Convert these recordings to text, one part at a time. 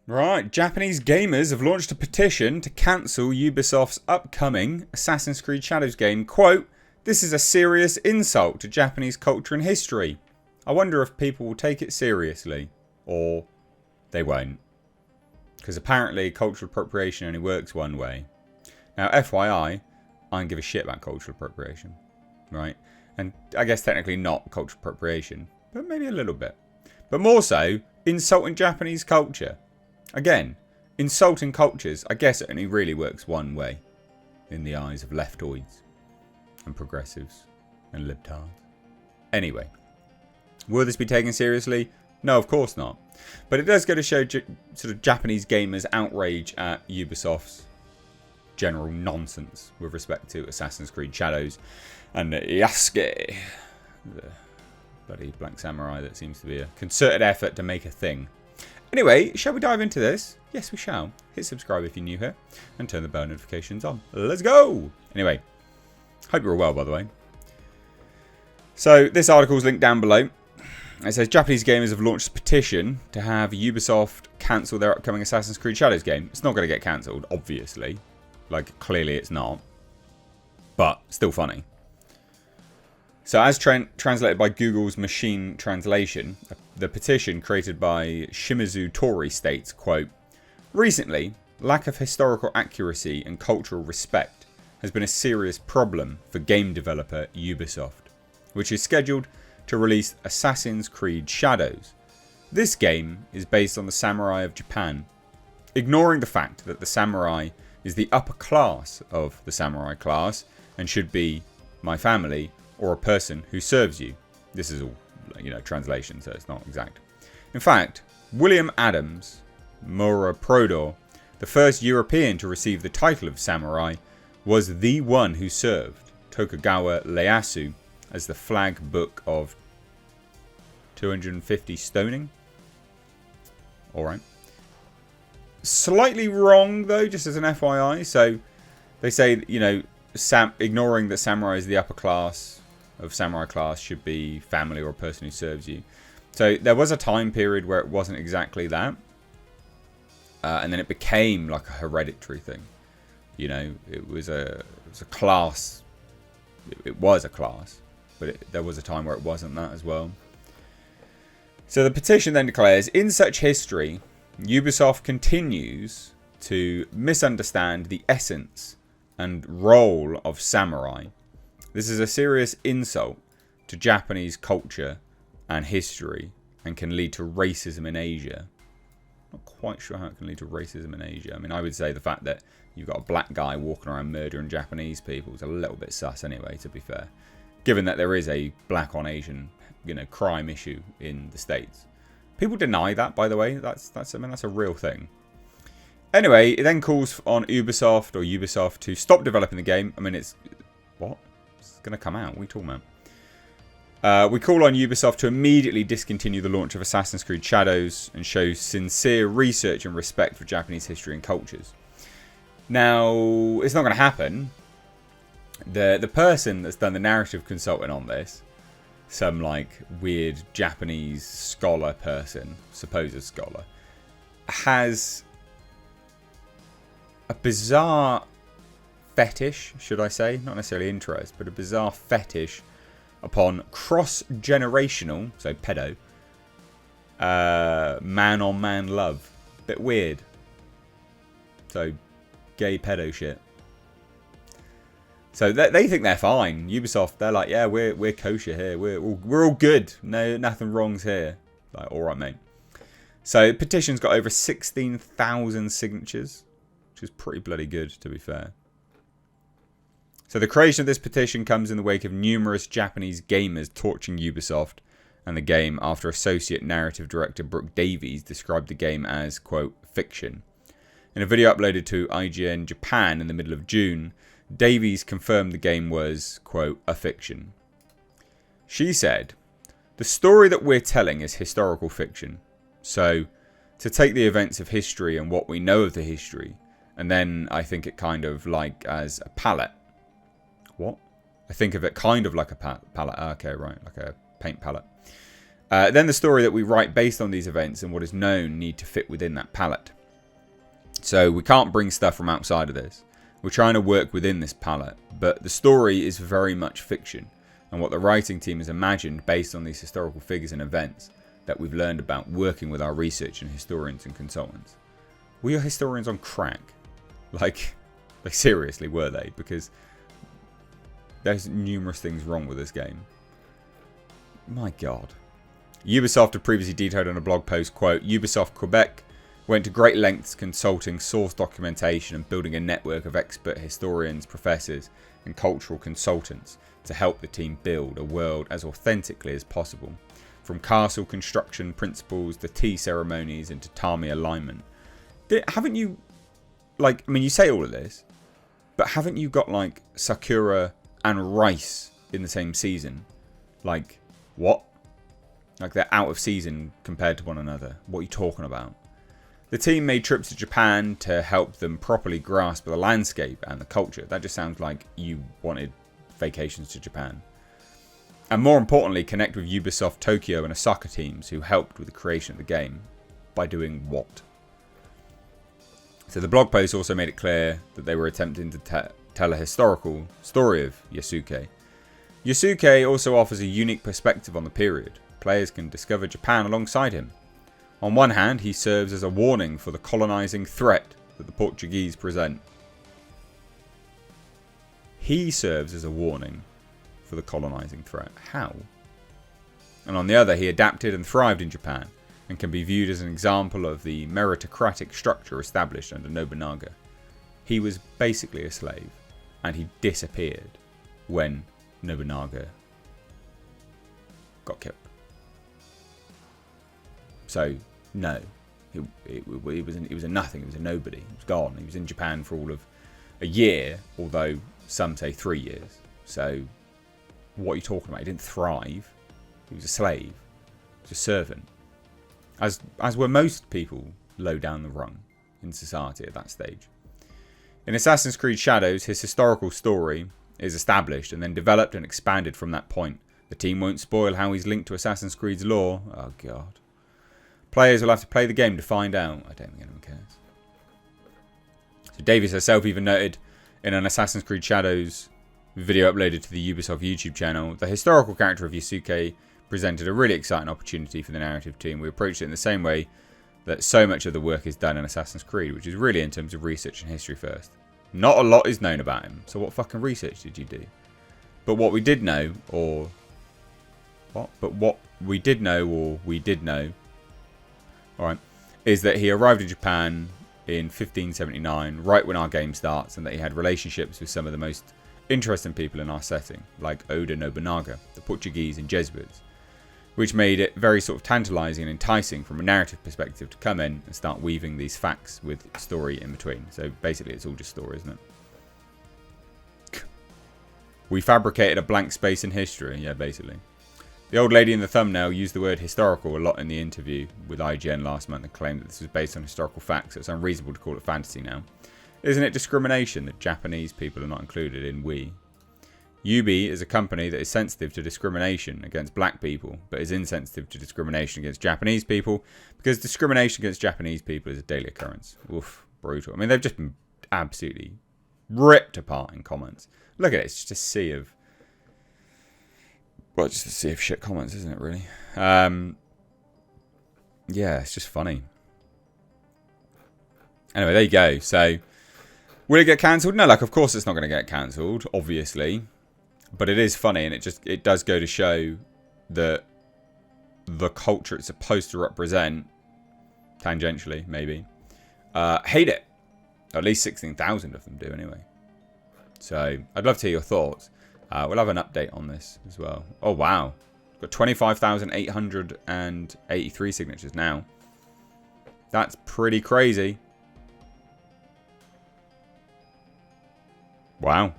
Right, Japanese gamers have launched a petition to cancel Ubisoft's upcoming Assassin's Creed Shadows game. Quote, "This is a serious insult to Japanese culture and history. I wonder if people will take it seriously. Or they won't. Because apparently cultural appropriation only works one way. Now, FYI, I don't give a shit about cultural appropriation. Right? And I guess technically not cultural appropriation. But maybe a little bit. But more so, insulting Japanese culture. Again, insulting cultures, I guess it only really works one way in the eyes of leftoids and progressives and libtards. Anyway, will this be taken seriously? No, of course not. But it does go to show sort of Japanese gamers' outrage at Ubisoft's general nonsense with respect to Assassin's Creed Shadows and Yasuke, the bloody Black Samurai that seems to be a concerted effort to make a thing. Anyway, shall we dive into this? Yes, we shall. Hit subscribe if you're new here and turn the bell notifications on. Let's go! Anyway, hope you're all well, by the way. So, this article is linked down below. It says Japanese gamers have launched a petition to have Ubisoft cancel their upcoming Assassin's Creed Shadows game. It's not going to get cancelled, obviously. Like, clearly it's not. But, still funny. So, as translated by Google's machine translation, the petition created by Shimizu Tori states, quote, "Recently, lack of historical accuracy and cultural respect has been a serious problem for game developer Ubisoft, which is scheduled to release Assassin's Creed Shadows. This game is based on the samurai of Japan, ignoring the fact that the samurai is the upper class of the samurai class and should be my family or a person who serves you." This is all, translation, so it's not exact. In fact, William Adams Muraprodo, the first European to receive the title of samurai, was the one who served Tokugawa Ieyasu as the flag book of 250 stoning. Alright. Slightly wrong, though, just as an FYI. So, they say, ignoring that samurai is the upper class of samurai class should be family or a person who serves you. So, there was a time period where it wasn't exactly that. And then it became like a hereditary thing. It was a class. It was a class. But there was a time where it wasn't that as well. So the petition then declares, in such history, Ubisoft continues to misunderstand the essence and role of samurai. This is a serious insult to Japanese culture and history and can lead to racism in Asia. Not quite sure how it can lead to racism in Asia. I mean, I would say the fact that you've got a black guy walking around murdering Japanese people is a little bit sus anyway, to be fair. Given that there is a black on Asian, crime issue in the States. People deny that, by the way. That's a real thing. Anyway, it then calls on Ubisoft to stop developing the game. I mean, it's going to come out. What are you talking about? We call on Ubisoft to immediately discontinue the launch of Assassin's Creed Shadows and show sincere research and respect for Japanese history and cultures. Now, it's not going to happen. The person that's done the narrative consulting on this, some weird Japanese scholar person, supposed scholar, has a bizarre fetish, should I say, not necessarily interest, but a bizarre fetish upon cross-generational, so pedo, man-on-man love. Bit weird. So, gay pedo shit. So they think they're fine. Ubisoft, they're like, yeah, we're kosher here. We're all good. No, nothing wrong's here. Like, all right, mate. So the petition's got over 16,000 signatures, which is pretty bloody good, to be fair. So the creation of this petition comes in the wake of numerous Japanese gamers torching Ubisoft and the game after associate narrative director Brooke Davies described the game as, quote, fiction. In a video uploaded to IGN Japan in the middle of June, Davies confirmed the game was, quote, a fiction. She said, "The story that we're telling is historical fiction. So, to take the events of history and what we know of the history, and then I think it kind of as a palette." What? I think of it kind of like a palette. Okay, right, like a paint palette. Then the story that we write based on these events and what is known need to fit within that palette. So we can't bring stuff from outside of this. We're trying to work within this palette, but the story is very much fiction and what the writing team has imagined based on these historical figures and events that we've learned about working with our research and historians and consultants. Were your historians on crack? Like seriously, were they? Because there's numerous things wrong with this game. My God. Ubisoft had previously detailed in a blog post, quote, Ubisoft Quebec went to great lengths consulting source documentation and building a network of expert historians, professors, and cultural consultants to help the team build a world as authentically as possible. From castle construction principles to tea ceremonies and tatami alignment. Haven't you, like, I mean, you say all of this, but haven't you got, like, Sakura and Rice in the same season? Like, what? Like, they're out of season compared to one another. What are you talking about? The team made trips to Japan to help them properly grasp the landscape and the culture. That just sounds like you wanted vacations to Japan. And more importantly, connect with Ubisoft Tokyo and Osaka teams who helped with the creation of the game. By doing what? So the blog post also made it clear that they were attempting to tell a historical story of Yasuke. Yasuke also offers a unique perspective on the period. Players can discover Japan alongside him. On one hand, he serves as a warning for the colonizing threat that the Portuguese present. He serves as a warning for the colonizing threat. How? And on the other, he adapted and thrived in Japan and can be viewed as an example of the meritocratic structure established under Nobunaga. He was basically a slave and he disappeared when Nobunaga got killed. So, no, it was a nothing. It was a nobody. He was gone. He was in Japan for all of a year, although some say 3 years. So, what are you talking about? He didn't thrive. He was a slave. He was a servant. As were most people low down the rung in society at that stage. In Assassin's Creed Shadows, his historical story is established and then developed and expanded from that point. The team won't spoil how he's linked to Assassin's Creed's lore. Oh, God. Players will have to play the game to find out. I don't think anyone cares. So Davies herself even noted in an Assassin's Creed Shadows video uploaded to the Ubisoft YouTube channel, the historical character of Yasuke presented a really exciting opportunity for the narrative team. We approached it in the same way that so much of the work is done in Assassin's Creed, which is really in terms of research and history first. Not a lot is known about him, so what fucking research did you do? But what we did know, or... What? But what we did know, or we did know, alright, is that he arrived in Japan in 1579, right when our game starts, and that he had relationships with some of the most interesting people in our setting, like Oda Nobunaga, the Portuguese and Jesuits, which made it very sort of tantalising and enticing from a narrative perspective to come in and start weaving these facts with story in between. So basically it's all just story, isn't it? We fabricated a blank space in history, yeah, basically. The old lady in the thumbnail used the word historical a lot in the interview with IGN last month and claimed that this was based on historical facts, so it's unreasonable to call it fantasy now. Isn't it discrimination that Japanese people are not included in We? Ubi is a company that is sensitive to discrimination against black people, but is insensitive to discrimination against Japanese people, because discrimination against Japanese people is a daily occurrence. Oof, brutal. I mean, they've just been absolutely ripped apart in comments. Look at it, it's just a sea of... Well, just a sea of shit comments, isn't it, really? Yeah, it's just funny. Anyway, there you go. So, will it get cancelled? No, like, of course it's not going to get cancelled, obviously. But it is funny, and it does go to show that the culture it's supposed to represent, tangentially, maybe, hate it. At least 16,000 of them do, anyway. So, I'd love to hear your thoughts. We'll have an update on this as well. Oh, wow. We've got 25,883 signatures now. That's pretty crazy. Wow.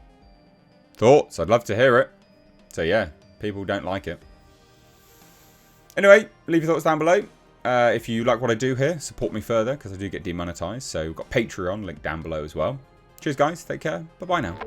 Thoughts? I'd love to hear it. So, yeah, people don't like it. Anyway, leave your thoughts down below. If you like what I do here, support me further, because I do get demonetized. So, we've got Patreon, link down below as well. Cheers, guys. Take care. Bye-bye now.